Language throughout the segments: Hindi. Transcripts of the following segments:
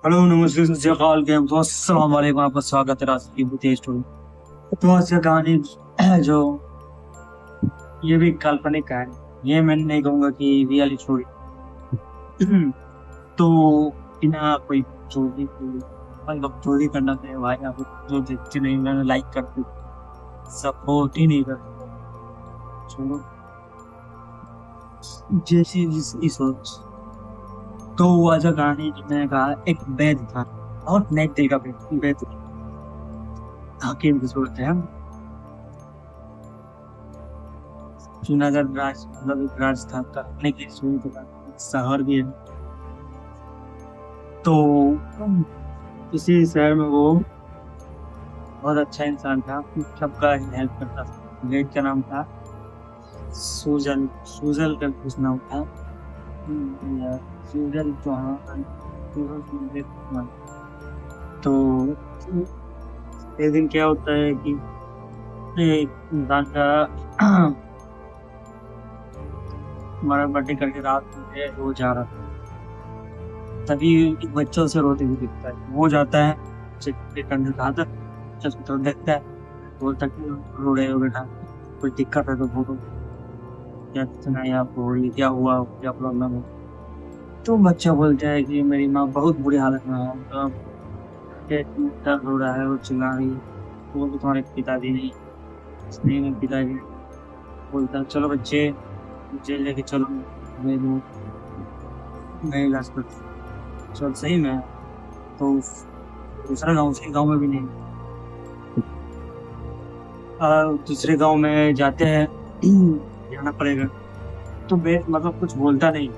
हेलो नमस्ते सत श्री अकाल के तो अस्सलाम वालेकुम। आपका स्वागत है राष्ट्रीय भूतिया स्टोरी। तो आज का कहानी जो ये भी काल्पनिक कहानी, ये मैं नहीं कहूंगा कि रियल स्टोरी। तो बिना कोई चोरी मतलब चोरी करना चाहिए भाई। आप जो देखते नहीं मैंने लाइक करते सपोर्ट ही नहीं करते। चलो जैसी जिसकी सोच। तो वो आज का कहानी जो मैंने कहा, एक वैद्य था, बहुत नेक दिल का वैद्य, हकीम की सूरत है। जूनागढ़ राज मतलब एक राजस्थान का अपने की सूरत का शहर भी है। तो इसी शहर में वो बहुत अच्छा इंसान था, सबका हेल्प करता था। लेट का नाम था सूजल, सूजल का कुछ नाम था। यार, सूजल चौहान, सूजल चौहान। तो एक दिन क्या होता है कि एक इंसान का हमारा बर्थडे करके रात में वो जा रहा था, तभी एक बच्चा उसे रोते हुए दिखता है। वो जाता है चेक करने का था, उसकी तरफ देखता है, बोलता कि रो रहे हो बेटा, कोई दिक्कत है तो बोलो, क्या सुनाई आपको, ये क्या हुआ, क्या प्रॉब्लम है। तो बच्चा बोलता है कि मेरी माँ बहुत बुरी हालत में है, तो पेट में दर्द हो रहा है और चिल्ला रही है। वो भी तुम्हारे पिताजी नहीं, नहीं मेरे पिताजी। बोलता है चलो बच्चे जेल लेके चलो, मैं मैं इलाज करता हूँ। चल सही में। तो दूसरा गांव, उसी गांव में भी नहीं, दूसरे गांव में जाते हैं, जाना पड़ेगा। तो बेट मतलब कुछ बोलता नहीं,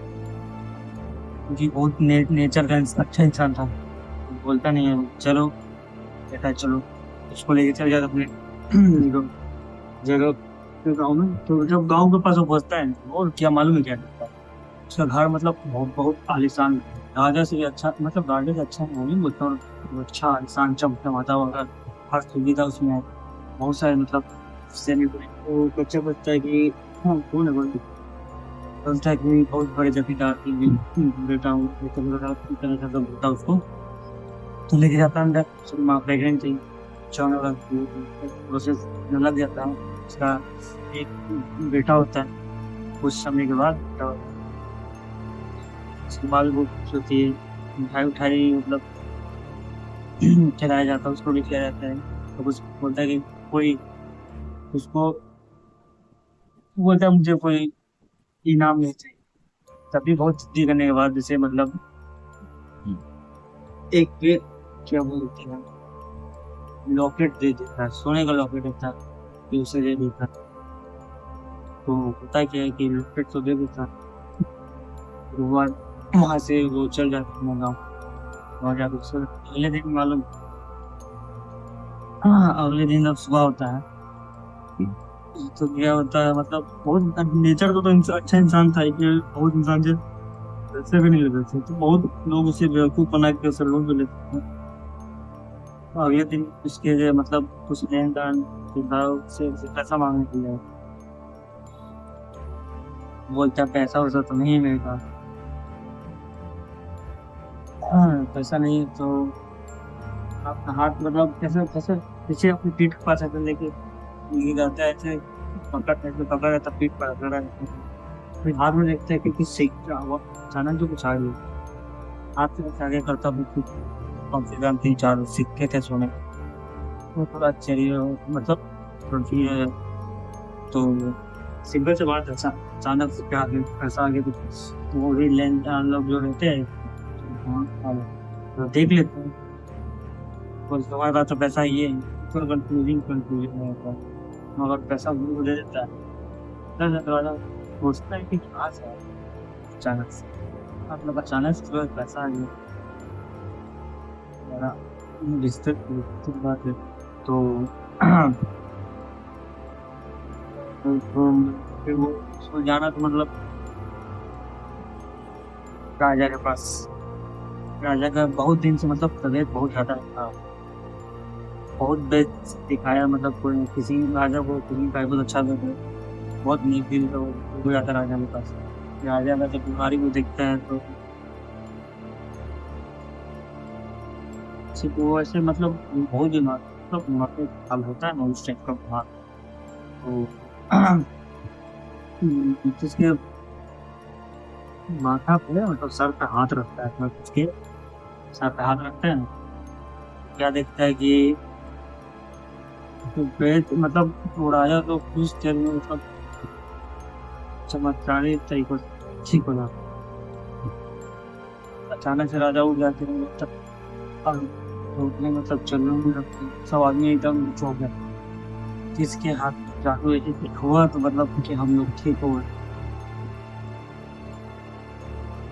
क्योंकि बहुत नेचर का अच्छा इंसान था, बोलता नहीं है। चलो बेटा चलो, उसको लेके चल जाता अपने जगह के गाँव में। तो जब गांव के पास वो पहुंचता है, और क्या मालूम है क्या करता है। उसका घर मतलब बहुत बहुत आलीशान, राजा से भी अच्छा, मतलब राजा से अच्छा नहीं बोलता, और अच्छा आलीशान चमचमाता हुआ हर सुविधा उसमें है। बहुत सारे मतलब सेलिब्रिटी। तो बच्चा पूछता है कि हाँ कौन है, बोल बोलता है कि बहुत बड़े जमींदार की बेटा हूँ, तो बेटा इतना ज्यादा बोलता है उसको। तो लेके जाता है अंदर, उसकी माँ प्रेगनेंट थी, 14 प्रोसेस लग जाता है उसका। एक बेटा होता है, कुछ समय के बाद बेटा होता है। उसके बाद भी बहुत खुश होती है, मिठाई उठाई मतलब खिलाया जाता है, उसको भी खिलाया जाता है। तो कुछ बोलता है कि कोई उसको बोलता है मुझे कोई इनाम नहीं चाहिए। तभी बहुत जिद्दी करने के बाद जैसे मतलब एक क्या बोलते हैं, लॉकेट दे देता है, सोने का लॉकेट होता है, कि उसे दे देता है। तो होता क्या है कि लॉकेट तो दे देता है, वहाँ से वो चल जाता है गाँव। और जाकर उसको अगले दिन मालूम, हाँ अगले दिन जब सुबह होता है, तो क्या होता है मतलब बहुत नेचर का तो अच्छा इंसान था, कि बहुत इंसान से पैसे भी नहीं लेते थे, तो बहुत लोग उसे बेवकूफ बना के उसे लोन भी लेते थे। तो अगले दिन उसके लिए मतलब कुछ लेन देन से पैसा मांगने के लिए बोलता है पैसा वैसा तो नहीं है मेरे पास। हाँ पैसा नहीं है तो आपका हाथ मतलब कैसे कैसे पीछे अपनी पीठ के पास ऐसे लेके ये जाता है, ऐसे पकड़ रहता पीठ पर रगड़ा रहता है। फिर हाथ में देखता है कि कुछ सीख रहा हुआ, अचानक जो कुछ आ गया, हाथ से कुछ आगे करता भी कुछ, कम से कम 3-4 सिक्के थे सोने के। वो थोड़ा चलिए मतलब थोड़ी तो सिंपल से बात है, अचानक से क्या आगे पैसा आगे कुछ, तो वो भी लेन लोग जो रहते हैं तो हाँ, तो देख लेते हैं, और हमारे पास तो पैसा ये है। तो कंफ्यूजिंग कंफ्यूजन रहता है, मगर पैसा वो दे देता है। दरवाजा सोचता है कि कहाँ से आया अचानक से, मतलब अचानक से जो है पैसा आ गया। मेरा रिश्ते बात है। तो फिर वो उसको जाना तो मतलब राजा के पास। राजा का बहुत दिन से मतलब तबीयत बहुत ज्यादा था, बहुत बेस्ट दिखाया, मतलब कोई किसी राजा को किसी का बहुत अच्छा लगे, बहुत नीक दिल तो हो जाता राजा के पास। राजा का जब बीमारी को देखता है तो सिर्फ वो ऐसे मतलब बहुत बीमार, मतलब माथे हाल होता है ना उस टाइप का बीमार। तो जिसके माथा पे मतलब सर पे हाथ रखता है, मतलब उसके सर पे हाथ रखते हैं, क्या देखता है कि तो पेट मतलब उड़ाया तो कुछ देर में मतलब चमत्कारी तरीकों से ठीक हो जाता है। अचानक से राजा उठ जाते हैं, मतलब और उठने मतलब चलने में लगते हैं, सब आदमी एकदम चौंक गए, किसके हाथ में जादू ऐसे कुछ हुआ तो मतलब कि हम लोग ठीक हो गए।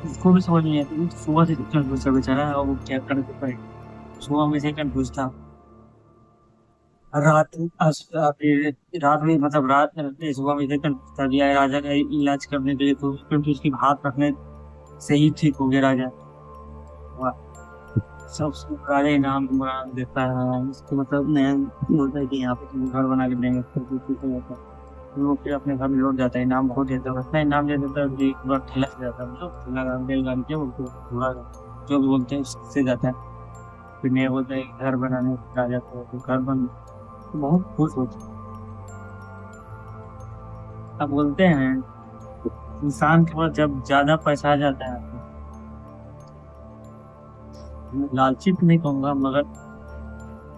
उसको भी समझ नहीं आती, वो तो सुबह से कंफ्यूज था बेचारा, और वो क्या करके पाए, सुबह में से कंफ्यूज था। रात फिर रात में मतलब सुबह में से कंफ्यूज था, दिया राजा का इलाज करने के लिए, तो कंफ्यूज की हाथ रखने से ही ठीक हो गया राजा। वाह। सब राजा इनाम इनाम देता है उसको, मतलब नया बोलता है कि यहाँ पे तुम घर बना के देंगे तो ठीक हो जाता है। तो वो फिर अपने घर में लौट जाता है, इनाम बहुत देता है, इतना इनाम दे देता है कि पूरा ठेला से जाता है, मतलब ठेला बैलगाड़ी के वो पूरा जो भी बोलते हैं उससे जाता है। फिर नहीं बोलता है कि घर बनाने राजा को, तो घर बन बहुत खुश होता है। अब बोलते हैं इंसान के पास जब ज्यादा पैसा आ जाता है, मैं लालची तो नहीं कहूंगा मगर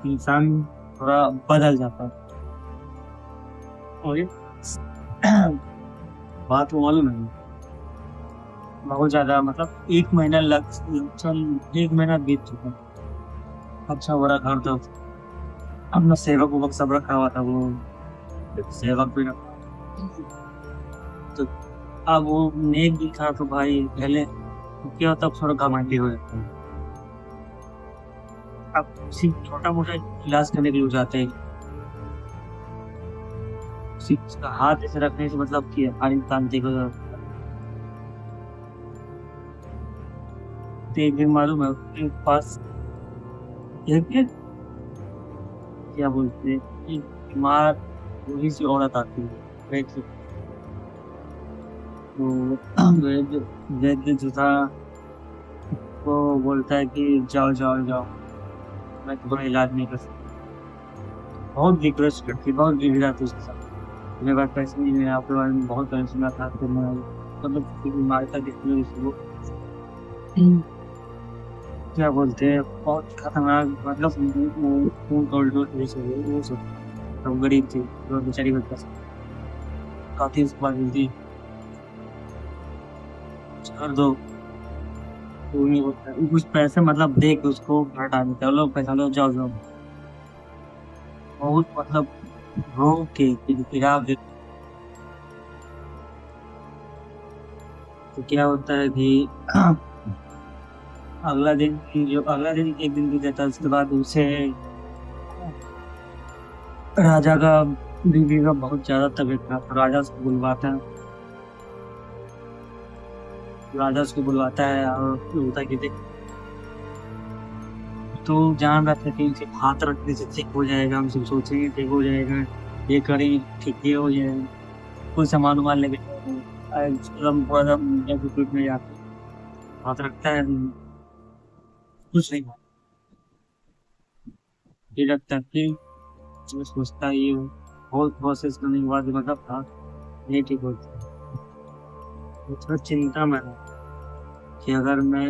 इंसान थोड़ा बदल जाता है। और ये बात वो मालूम है, बहुत ज्यादा मतलब एक महीना लग चल, एक महीना बीत चुका, अच्छा बड़ा घर तो अपना सेवक ववक सब रखा हुआ था, वो सेवक भी रखा, तो अब वो नेक दिखा तो भाई पहले क्या होता, अब थोड़ा घमंडी हो जाता है। अब किसी छोटा मोटा इलाज करने के लिए जाते हैं, किसी का हाथ ऐसे रखने से मतलब कि हर इंसान देखो, तो एक दिन मालूम है उसके पास एक क्या बोलते हैं, एक बीमार बूढ़ी सी औरत आती है, वैद्य। तो वैद्य वैद्य जो था वो बोलता है कि जाओ जाओ जाओ, मैं तुम्हारा इलाज नहीं कर सकता। बहुत रिक्वेस्ट करती, बहुत गिरा था उसके साथ, मेरे पास पैसे नहीं है, आपके बारे में बहुत पैसे सुना था, तो मैं मतलब किसी बीमारी था जिसकी वजह से वो क्या बोलते हैं बहुत खतरनाक, मतलब खून कोल्ड वो सब, तो गरीब थी तो बेचारी बच पैसा काफी, उसके बाद मिलती कर दो, वो नहीं होता है। कुछ पैसे मतलब दे के उसको हटा देता है, लो पैसा लो जाओ जाओ, बहुत मतलब रो के फिर आप तो क्या होता है कि अगला दिन एक दिन भी देता है, उसके बाद उसे राजा का बीवी का बहुत ज्यादा तबीयत खराब था, राजा उसको बुलवाता है और बोलता है कि देख, तो जान रहा था कि सिर्फ हाथ रखने से ठीक हो जाएगा, हम सब सोचेंगे ठीक हो जाएगा, ये करें ठीक ही हो जाएगा, कोई सामान वामान लेके एकदम पूरा में जाके हाथ रखता है, कुछ नहीं हुआ। फिर रखता है, फिर मैं सोचता है ये बहुत प्रोसेस करने के बाद मतलब था नहीं ठीक होता, तो थोड़ा चिंता में था कि अगर मैं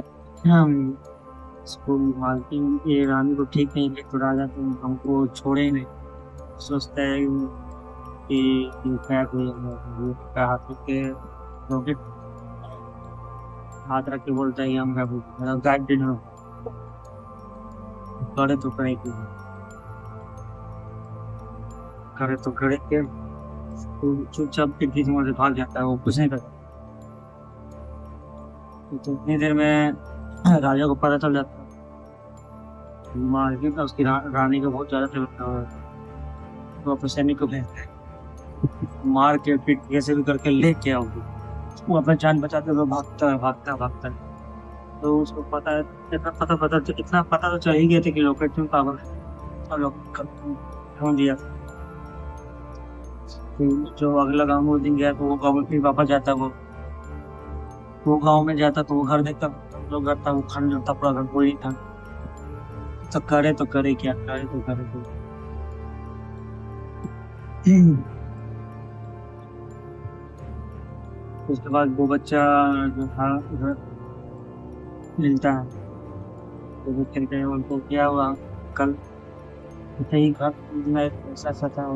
इसको मालकिन ये रानी को ठीक नहीं किया तो राजा तो हमको छोड़े नहीं, सोचता है कि ये क्या हाथ रख के रॉकेट हाथ रख के बोलता है कि हम क्या बोलते हैं गाइड डिनर करे तो करे के तो चुपचाप खिड़की से वहां से भाग जाता है, वो कुछ नहीं करता। तो इतनी देर में राजा को पता चल जाता है, मार्केट में उसकी रानी का बहुत ज्यादा तबीयत खराब है, तो अपने सैनिक को भेजता है, मार के पीट कैसे भी करके लेके आओगे, वो अपना जान बचाते हुए भागता है। तो उसको पता है, इतना पता तो चल ही गया था कि लोकेट में पावर और लोग ढूंढ दिया। फिर जो अगला गाँव वो दिन गया तो वो गाँव में फिर वापस जाता, वो गाँव में जाता तो वो घर देखता, लोग घर था, वो खंड था, पूरा घर कोई नहीं था। तो करे क्या, करे तो करे तो उसके बाद वो बच्चा जो था उधर मिलता है, तो वो कहते हैं उनको क्या हुआ कल, ऐसे ही घर में ऐसा सा था,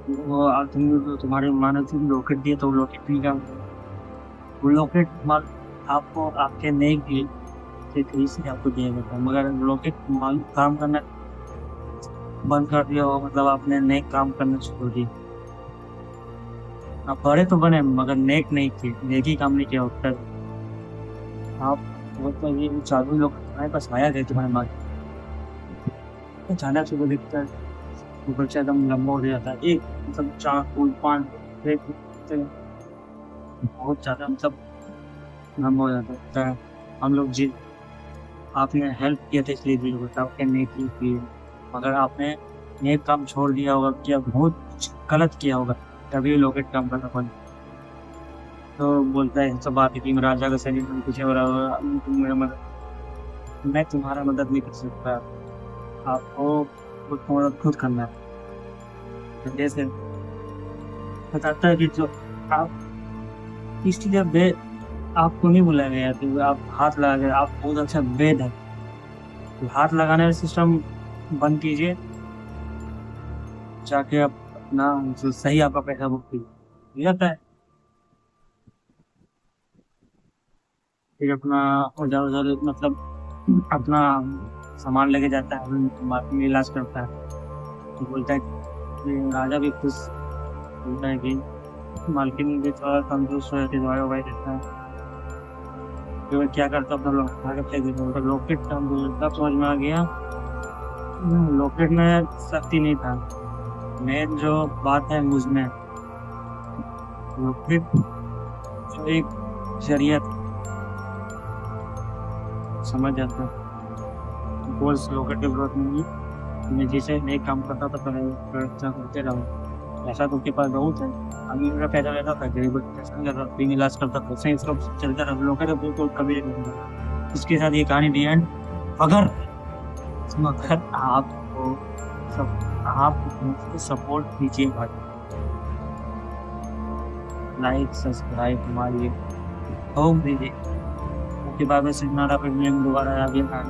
वो तुम्हारे मानो तुम लॉकेट दिए तो लॉकेट नहीं का, वो लॉकेट माल आपको आपके नहीं दिए थे, तो इसलिए आपको दिया गया था, मगर लॉकेट माल काम करना बंद कर दिया हो, मतलब आपने नेक काम करना छोड़ दिया। आप बड़े तो बने मगर नेक नहीं किए, नेक ही काम नहीं किया होता। आप मतलब ये चालू लोग हमारे पास आया गए तुम्हारे माँ, अचानक से वो दिखता है, वो बच्चा एकदम लंबा हो जाता है, एक मतलब 4 फुट 5 फुट बहुत ज्यादा मतलब लंबा हो जाता है। हम लोग जी आपने हेल्प किया था इसलिए भी होता, आपके नेक ही किए, मगर आपने नेक काम छोड़ दिया होगा, क्या बहुत कुछ गलत किया होगा, तभी लॉकेट काम करना पड़ा। तो बोलता है सब बात है कि राजा का शरीर में कुछ हो रहा होगा, तुम मेरा मदद, मैं तुम्हारा मदद नहीं कर सकता, आपको खुद को मदद खुद करना है। तो जैसे बताता है कि जो आप इसलिए आपको नहीं बुलाया गया, तो आप हाथ लगा गए, आप बहुत अच्छा वेद है, तो हाथ लगाने का सिस्टम बंद कीजिए, जाके आप अपना जो सही आपका पैसा बुक कीजिए जाता है। फिर अपना उधर उधर मतलब अपना सामान लेके जाता है, मार्केट में इलाज करता है। तो बोलता है कि राजा भी खुश, बोलता है कि मालकिन भी थोड़ा तंदुरुस्त हो जाती है, दवाई ववाई देता है। फिर वो क्या करता है, अपना लॉकेट फेंक देता है, लॉकेट तब समझ में आ गया लॉकेट में शक्ति नहीं था, मेन जो बात है मुझ में, लॉकेट जो एक जरिया था, समझ जाता है बोल्स लॉकेट की जरूरत नहीं है, मैं जैसे नहीं काम करता था प्रयत्न करते रहो, ऐसा तो के पास बहुत है, अभी मेरा पैदा रहता था, गरीब टेंशन करता था, बिन इलाज करता था, सही सब चलता रहा, लॉकेट तो कभी नहीं होगा। इसके साथ ये कहानी दी एंड। अगर मगर आपको आप सपोर्ट कीजिए भाई, लाइक सब्सक्राइब हमारी होम दीजिए, उसके बाद में सिग्नल फिर दोबारा आ गया।